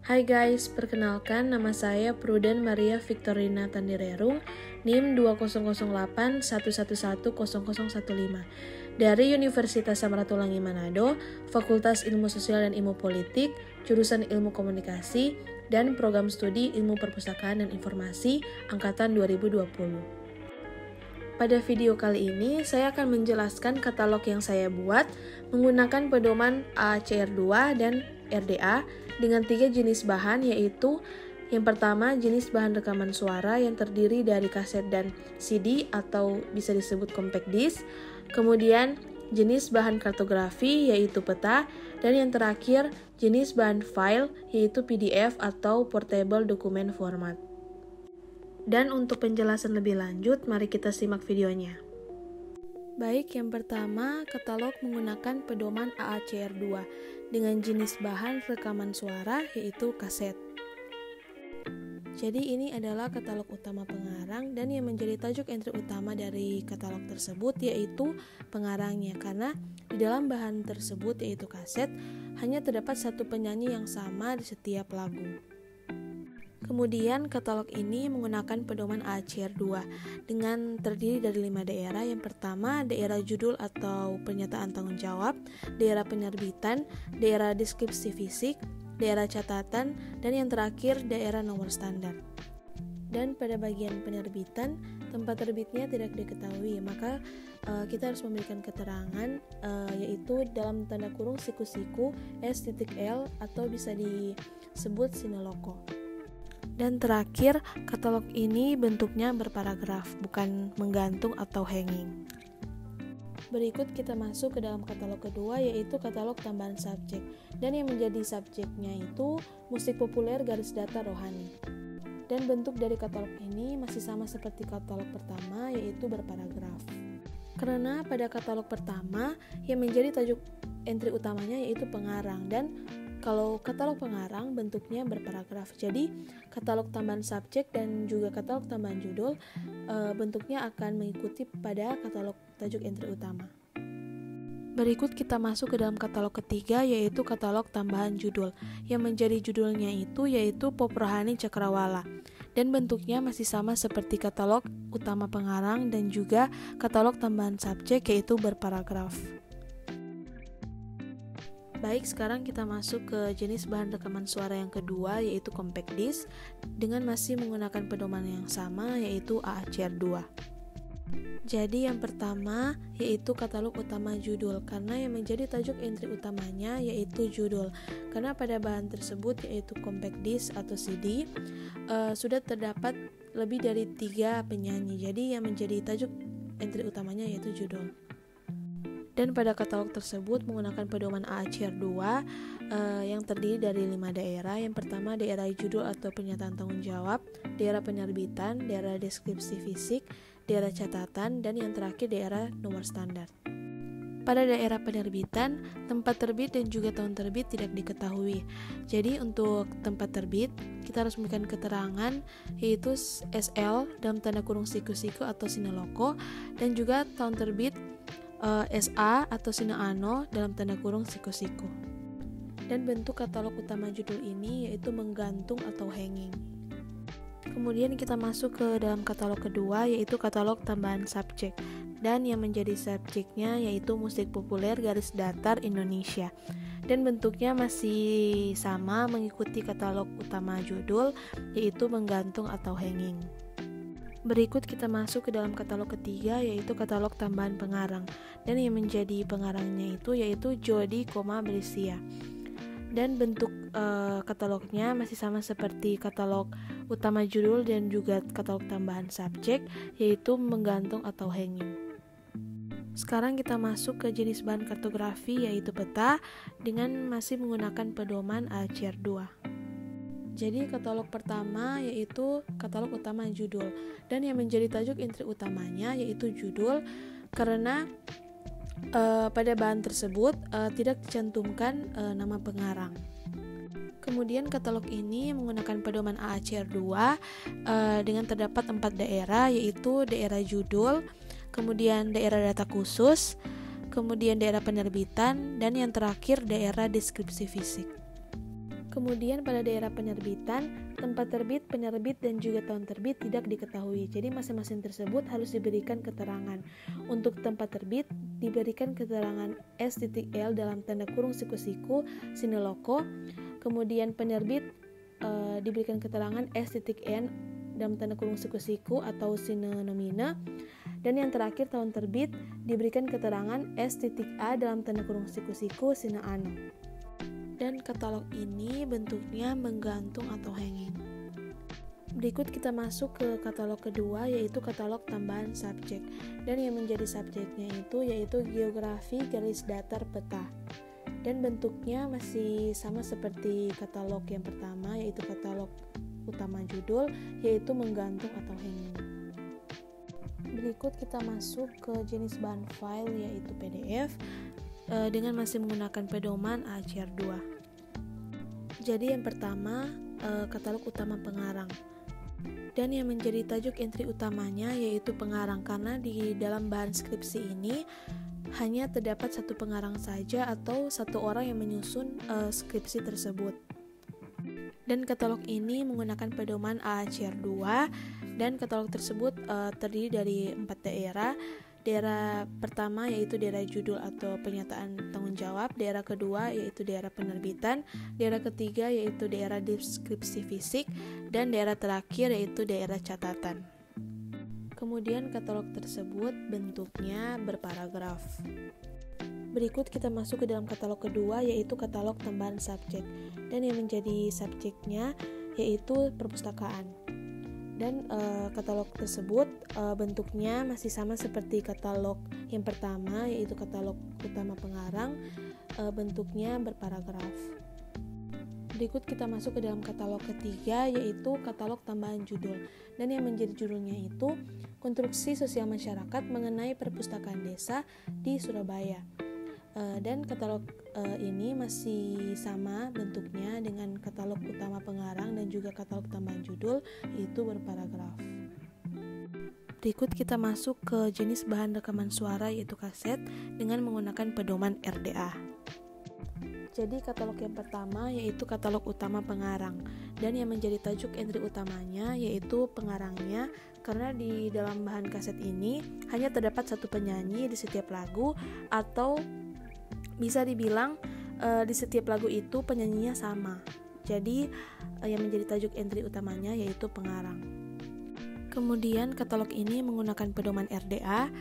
Hai guys, perkenalkan nama saya Pruden Maria Victorina Tandirerung, NIM 2008111015 dari Universitas Samratulangi Manado, Fakultas Ilmu Sosial dan Ilmu Politik, jurusan Ilmu Komunikasi, dan Program Studi Ilmu Perpustakaan dan Informasi Angkatan 2020. Pada video kali ini, saya akan menjelaskan katalog yang saya buat menggunakan pedoman AACR2 dan RDA dengan 3 jenis bahan, yaitu yang pertama jenis bahan rekaman suara yang terdiri dari kaset dan CD atau bisa disebut compact disc, kemudian jenis bahan kartografi yaitu peta, dan yang terakhir jenis bahan file yaitu PDF atau portable document format. Dan untuk penjelasan lebih lanjut, mari kita simak videonya. Baik, yang pertama, katalog menggunakan pedoman AACR2 dengan jenis bahan rekaman suara yaitu kaset. Jadi ini adalah katalog utama pengarang dan yang menjadi tajuk entry utama dari katalog tersebut yaitu pengarangnya, karena di dalam bahan tersebut yaitu kaset hanya terdapat satu penyanyi yang sama di setiap lagu. Kemudian katalog ini menggunakan pedoman AACR2 dengan terdiri dari 5 daerah. Yang pertama, daerah judul atau pernyataan tanggung jawab, daerah penerbitan, daerah deskripsi fisik, daerah catatan, dan yang terakhir daerah nomor standar. Dan pada bagian penerbitan, tempat terbitnya tidak diketahui, maka kita harus memberikan keterangan yaitu dalam tanda kurung siku-siku S.L atau bisa disebut sinoloko. Dan terakhir, katalog ini bentuknya berparagraf, bukan menggantung atau hanging. Berikut kita masuk ke dalam katalog kedua, yaitu katalog tambahan subjek. Dan yang menjadi subjeknya itu musik populer garis datar rohani. Dan bentuk dari katalog ini masih sama seperti katalog pertama, yaitu berparagraf. Karena pada katalog pertama yang menjadi tajuk entry utamanya yaitu pengarang, dan kalau katalog pengarang bentuknya berparagraf. Jadi katalog tambahan subjek dan juga katalog tambahan judul bentuknya akan mengikuti pada katalog tajuk entry utama. Berikut kita masuk ke dalam katalog ketiga, yaitu katalog tambahan judul. Yang menjadi judulnya itu yaitu Pop Rohani Cakrawala. Dan bentuknya masih sama seperti katalog utama pengarang dan juga katalog tambahan subjek yaitu berparagraf. Baik, sekarang kita masuk ke jenis bahan rekaman suara yang kedua yaitu compact disc dengan masih menggunakan pedoman yang sama yaitu AACR2. Jadi yang pertama yaitu katalog utama judul, karena yang menjadi tajuk entry utamanya yaitu judul. Karena pada bahan tersebut yaitu compact disc atau CD sudah terdapat lebih dari 3 penyanyi. Jadi yang menjadi tajuk entry utamanya yaitu judul. Dan pada katalog tersebut menggunakan pedoman AACR2 yang terdiri dari 5 daerah. Yang pertama daerah judul atau pernyataan tanggung jawab, daerah penerbitan, daerah deskripsi fisik, daerah catatan, dan yang terakhir daerah nomor standar. Pada daerah penerbitan, tempat terbit dan juga tahun terbit tidak diketahui. Jadi untuk tempat terbit, kita harus memberikan keterangan yaitu SL dalam tanda kurung siku-siku atau sinoloko, dan juga tahun terbit SA atau Sina Ano dalam tanda kurung siku-siku. Dan bentuk katalog utama judul ini yaitu menggantung atau hanging. Kemudian kita masuk ke dalam katalog kedua yaitu katalog tambahan subjek. Dan yang menjadi subjeknya yaitu musik populer garis datar Indonesia. Dan bentuknya masih sama mengikuti katalog utama judul yaitu menggantung atau hanging. Berikut kita masuk ke dalam katalog ketiga yaitu katalog tambahan pengarang. Dan yang menjadi pengarangnya itu yaitu Jody, Belisia. Dan bentuk katalognya masih sama seperti katalog utama judul dan juga katalog tambahan subjek yaitu menggantung atau hanging. Sekarang kita masuk ke jenis bahan kartografi yaitu peta dengan masih menggunakan pedoman AACR2. Jadi katalog pertama yaitu katalog utama judul, dan yang menjadi tajuk entry utamanya yaitu judul karena pada bahan tersebut tidak dicantumkan nama pengarang. Kemudian katalog ini menggunakan pedoman AACR2 dengan terdapat 4 daerah yaitu daerah judul, kemudian daerah data khusus, kemudian daerah penerbitan, dan yang terakhir daerah deskripsi fisik. Kemudian pada daerah penerbitan, tempat terbit, penerbit, dan juga tahun terbit tidak diketahui. Jadi masing-masing tersebut harus diberikan keterangan. Untuk tempat terbit, diberikan keterangan S.L dalam tanda kurung siku-siku sine loco. Kemudian penerbit diberikan keterangan S.N dalam tanda kurung siku-siku atau sine nomina. Dan yang terakhir tahun terbit diberikan keterangan S.A dalam tanda kurung siku-siku sine anno. Dan katalog ini bentuknya menggantung atau hanging. Berikut kita masuk ke katalog kedua, yaitu katalog tambahan subjek. Dan yang menjadi subjeknya yaitu geografi garis datar peta. Dan bentuknya masih sama seperti katalog yang pertama, yaitu katalog utama judul, yaitu menggantung atau hanging. Berikut kita masuk ke jenis bahan file, yaitu PDF, dengan masih menggunakan pedoman ACR2. Jadi yang pertama, katalog utama pengarang. Dan yang menjadi tajuk entry utamanya yaitu pengarang, karena di dalam bahan skripsi ini hanya terdapat satu pengarang saja atau satu orang yang menyusun skripsi tersebut. Dan katalog ini menggunakan pedoman ACR2, dan katalog tersebut terdiri dari 4 daerah. Daerah pertama yaitu daerah judul atau pernyataan tanggung jawab, daerah kedua yaitu daerah penerbitan, daerah ketiga yaitu daerah deskripsi fisik, dan daerah terakhir yaitu daerah catatan. Kemudian katalog tersebut bentuknya berparagraf. Berikut kita masuk ke dalam katalog kedua, yaitu katalog tambahan subjek, dan yang menjadi subjeknya yaitu perpustakaan. Dan katalog tersebut bentuknya masih sama seperti katalog yang pertama, yaitu katalog utama pengarang, bentuknya berparagraf. Berikut kita masuk ke dalam katalog ketiga, yaitu katalog tambahan judul. Dan yang menjadi judulnya itu Konstruksi Sosial Masyarakat mengenai Perpustakaan Desa di Surabaya. Dan katalog ini masih sama bentuknya dengan katalog utama pengarang dan juga katalog tambahan judul, yaitu berparagraf. Berikut kita masuk ke jenis bahan rekaman suara, yaitu kaset, dengan menggunakan pedoman RDA. Jadi katalog yang pertama yaitu katalog utama pengarang, dan yang menjadi tajuk entry utamanya yaitu pengarangnya, karena di dalam bahan kaset ini hanya terdapat satu penyanyi di setiap lagu, atau bisa dibilang di setiap lagu itu penyanyinya sama. Jadi yang menjadi tajuk entry utamanya yaitu pengarang. Kemudian katalog ini menggunakan pedoman RDA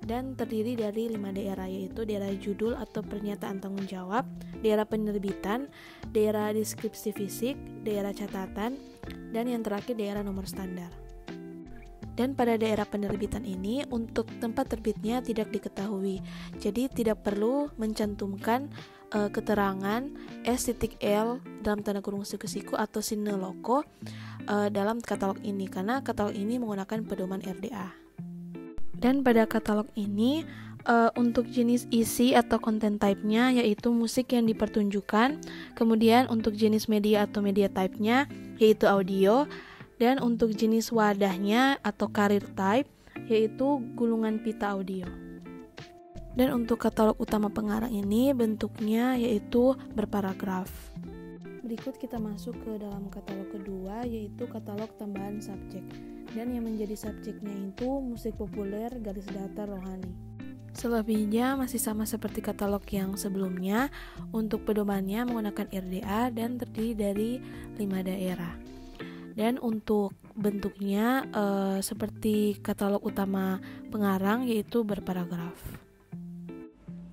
dan terdiri dari 5 daerah, yaitu daerah judul atau pernyataan tanggung jawab, daerah penerbitan, daerah deskripsi fisik, daerah catatan, dan yang terakhir daerah nomor standar. Dan pada daerah penerbitan ini untuk tempat terbitnya tidak diketahui, jadi tidak perlu mencantumkan keterangan S.L dalam tanda kurung siku-siku atau sine loco dalam katalog ini, karena katalog ini menggunakan pedoman RDA. Dan pada katalog ini untuk jenis isi atau content type-nya yaitu musik yang dipertunjukkan, kemudian untuk jenis media atau media type-nya yaitu audio, dan untuk jenis wadahnya atau career type yaitu gulungan pita audio. Dan untuk katalog utama pengarang ini bentuknya yaitu berparagraf. Berikut kita masuk ke dalam katalog kedua, yaitu katalog tambahan subjek. Dan yang menjadi subjeknya itu musik populer garis datar rohani. Selebihnya masih sama seperti katalog yang sebelumnya. Untuk pedomannya menggunakan RDA dan terdiri dari 5 daerah. Dan untuk bentuknya seperti katalog utama pengarang yaitu berparagraf.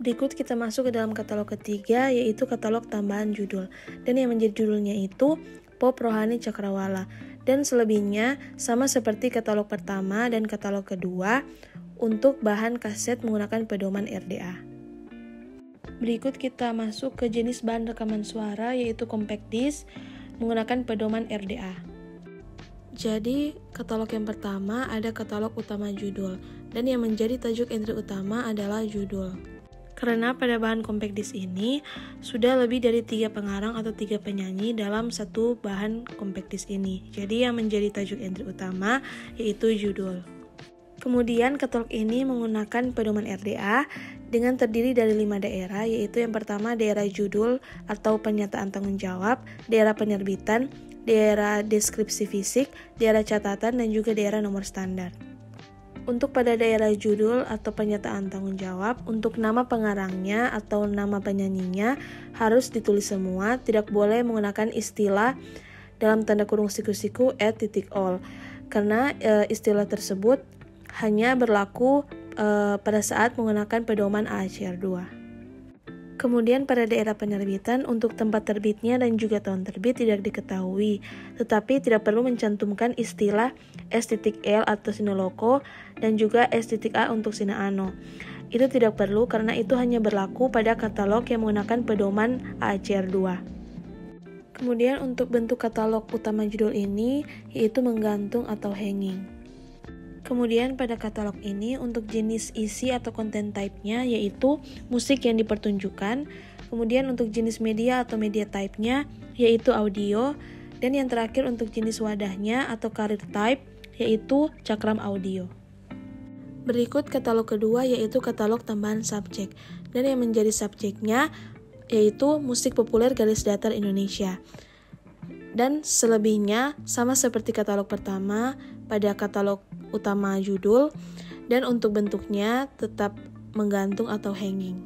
Berikut kita masuk ke dalam katalog ketiga, yaitu katalog tambahan judul. Dan yang menjadi judulnya itu Pop Rohani Cakrawala. Dan selebihnya sama seperti katalog pertama dan katalog kedua untuk bahan kaset menggunakan pedoman RDA. Berikut kita masuk ke jenis bahan rekaman suara, yaitu compact disc menggunakan pedoman RDA. Jadi, katalog yang pertama ada katalog utama judul, dan yang menjadi tajuk entry utama adalah judul. Karena pada bahan compact disc ini sudah lebih dari 3 pengarang atau 3 penyanyi dalam satu bahan compact disc ini. Jadi yang menjadi tajuk entry utama yaitu judul. Kemudian katalog ini menggunakan pedoman RDA dengan terdiri dari 5 daerah, yaitu yang pertama daerah judul atau pernyataan tanggung jawab, daerah penerbitan, daerah deskripsi fisik, daerah catatan, dan juga daerah nomor standar. Untuk pada daerah judul atau pernyataan tanggung jawab, untuk nama pengarangnya atau nama penyanyinya harus ditulis semua, tidak boleh menggunakan istilah dalam tanda kurung siku-siku @all, karena istilah tersebut hanya berlaku pada saat menggunakan pedoman AACR 2. Kemudian pada daerah penerbitan, untuk tempat terbitnya dan juga tahun terbit tidak diketahui, tetapi tidak perlu mencantumkan istilah S.L atau Sinoloko dan juga S.A untuk Sina Ano. Itu tidak perlu karena itu hanya berlaku pada katalog yang menggunakan pedoman AACR 2. Kemudian untuk bentuk katalog utama judul ini yaitu menggantung atau hanging. Kemudian pada katalog ini untuk jenis isi atau content type-nya yaitu musik yang dipertunjukkan. Kemudian untuk jenis media atau media type-nya yaitu audio. Dan yang terakhir untuk jenis wadahnya atau career type yaitu cakram audio. Berikut katalog kedua yaitu katalog tambahan subjek. Dan yang menjadi subjeknya yaitu musik populer garis datar Indonesia. Dan selebihnya sama seperti katalog pertama pada katalog utama judul, dan untuk bentuknya tetap menggantung atau hanging.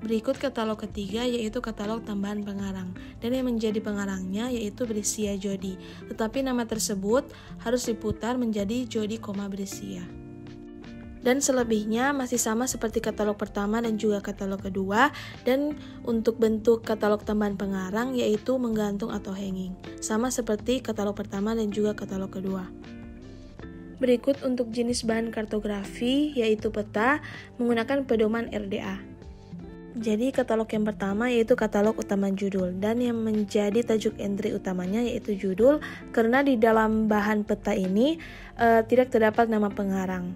Berikut katalog ketiga yaitu katalog tambahan pengarang, dan yang menjadi pengarangnya yaitu Brescia Jody, tetapi nama tersebut harus diputar menjadi Jody, Brescia. Dan selebihnya masih sama seperti katalog pertama dan juga katalog kedua, dan untuk bentuk katalog tambahan pengarang yaitu menggantung atau hanging, sama seperti katalog pertama dan juga katalog kedua. Berikut untuk jenis bahan kartografi yaitu peta menggunakan pedoman RDA. Jadi katalog yang pertama yaitu katalog utama judul, dan yang menjadi tajuk entry utamanya yaitu judul karena di dalam bahan peta ini tidak terdapat nama pengarang.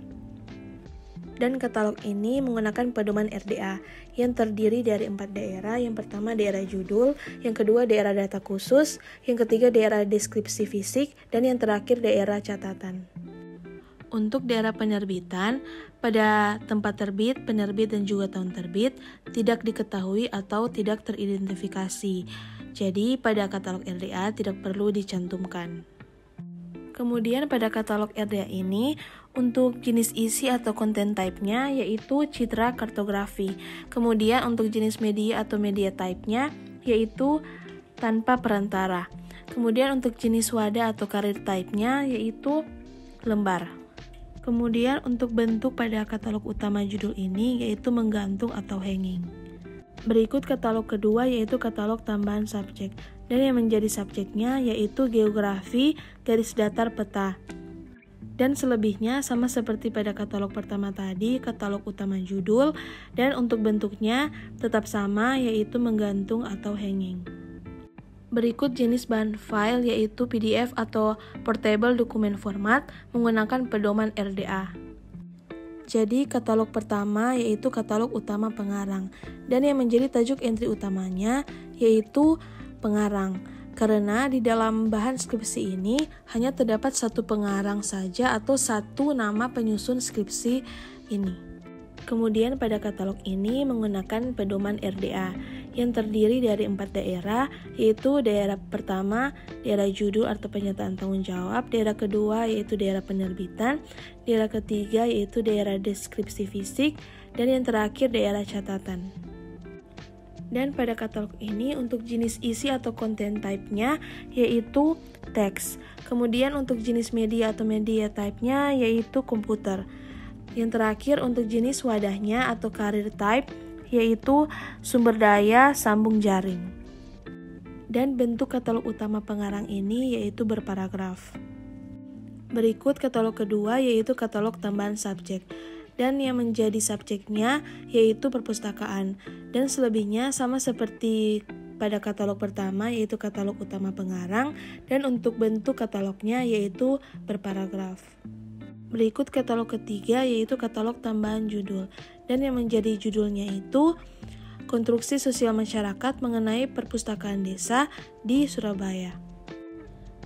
Dan katalog ini menggunakan pedoman RDA yang terdiri dari 4 daerah. Yang pertama daerah judul, yang kedua daerah data khusus, yang ketiga daerah deskripsi fisik, dan yang terakhir daerah catatan. Untuk daerah penerbitan, pada tempat terbit, penerbit, dan juga tahun terbit tidak diketahui atau tidak teridentifikasi. Jadi pada katalog RDA tidak perlu dicantumkan. Kemudian pada katalog RDA ini, untuk jenis isi atau content type-nya yaitu citra kartografi. Kemudian untuk jenis media atau media type-nya yaitu tanpa perantara. Kemudian untuk jenis wadah atau career type-nya yaitu lembar. Kemudian untuk bentuk pada katalog utama judul ini yaitu menggantung atau hanging. Berikut katalog kedua yaitu katalog tambahan subjek, dan yang menjadi subjeknya yaitu geografi garis datar peta. Dan selebihnya sama seperti pada katalog pertama tadi, katalog utama judul, dan untuk bentuknya tetap sama yaitu menggantung atau hanging. Berikut jenis bahan file yaitu PDF atau Portable Document Format menggunakan pedoman RDA. Jadi katalog pertama yaitu katalog utama pengarang, dan yang menjadi tajuk entry utamanya yaitu pengarang. Karena di dalam bahan skripsi ini hanya terdapat satu pengarang saja atau satu nama penyusun skripsi ini. Kemudian pada katalog ini menggunakan pedoman RDA yang terdiri dari 4 daerah, yaitu daerah pertama, daerah judul atau pernyataan tanggung jawab, daerah kedua yaitu daerah penerbitan, daerah ketiga yaitu daerah deskripsi fisik, dan yang terakhir daerah catatan. Dan pada katalog ini untuk jenis isi atau content type-nya yaitu teks. Kemudian untuk jenis media atau media type-nya yaitu komputer. Yang terakhir untuk jenis wadahnya atau career type yaitu sumber daya sambung jaring. Dan bentuk katalog utama pengarang ini yaitu berparagraf. Berikut katalog kedua yaitu katalog tambahan subjek, dan yang menjadi subjeknya yaitu perpustakaan, dan selebihnya sama seperti pada katalog pertama yaitu katalog utama pengarang, dan untuk bentuk katalognya yaitu berparagraf. Berikut katalog ketiga yaitu katalog tambahan judul, dan yang menjadi judulnya itu Konstruksi Sosial Masyarakat mengenai Perpustakaan Desa di Surabaya.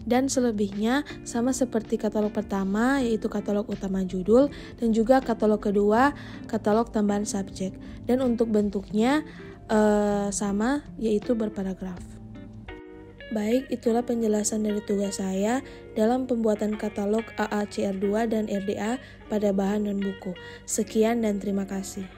Dan selebihnya sama seperti katalog pertama, yaitu katalog utama judul, dan juga katalog kedua, katalog tambahan subjek. Dan untuk bentuknya sama, yaitu berparagraf. Baik, itulah penjelasan dari tugas saya dalam pembuatan katalog AACR2 dan RDA pada bahan non buku. Sekian dan terima kasih.